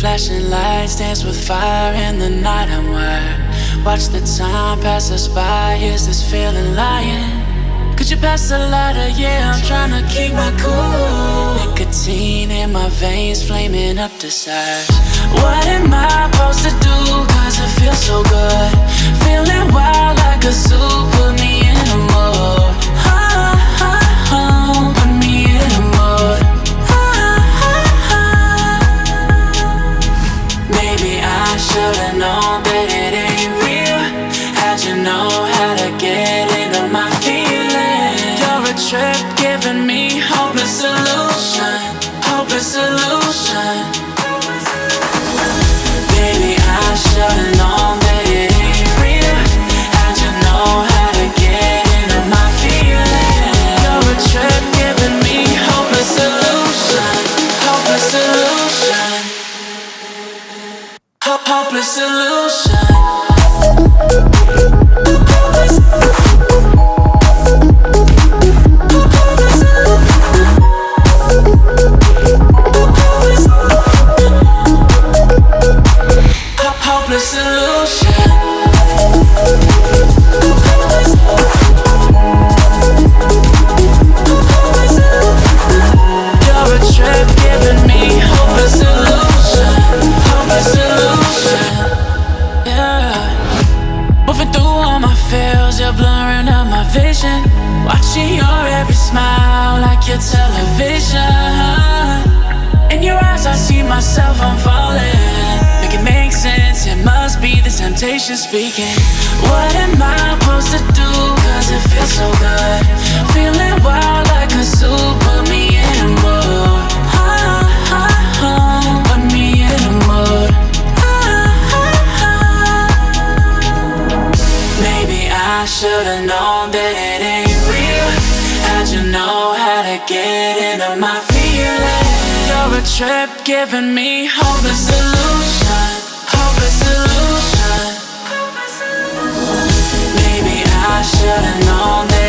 Flashing lights dance with fire in the night. I'm wired. Watch the time pass us by. Is this feeling lying? Could you pass the lighter? Yeah, I'm trying to keep my cool. Nicotine in my veins, flaming up desires. What am I supposed to do? Cause it feels so good. Feeling wild like a zoo. Put me in a mood. Put me in a mood. Maybe I should've known that it ain't real. How'd you know how to get into my feelings? You're a trip giving me hopeless solution. Hopeless solution. Maybe I should've known that it ain't real. How'd you know how to get into my feelings? You're a trip giving me hopeless solution. Hopeless solution. Hopeless solution. Hopeless solution. You're a trip giving me hopeless solution. Hopeless solution. Yeah. Moving through all my feels, you're blurring out my vision. Watching your every smile like your television. In your eyes I see myself, I'm falling. Make it make sense, it must be the temptation speaking. What am I supposed to do? Cause it feels so good. Feeling wild like a zoo. Put me in a mood. Put me in a mood. Maybe I should've known that it ain't real. How'd you know how to get into my feelings? You're a trip giving me hopeless solution. Hopeless solution. Maybe I should've known that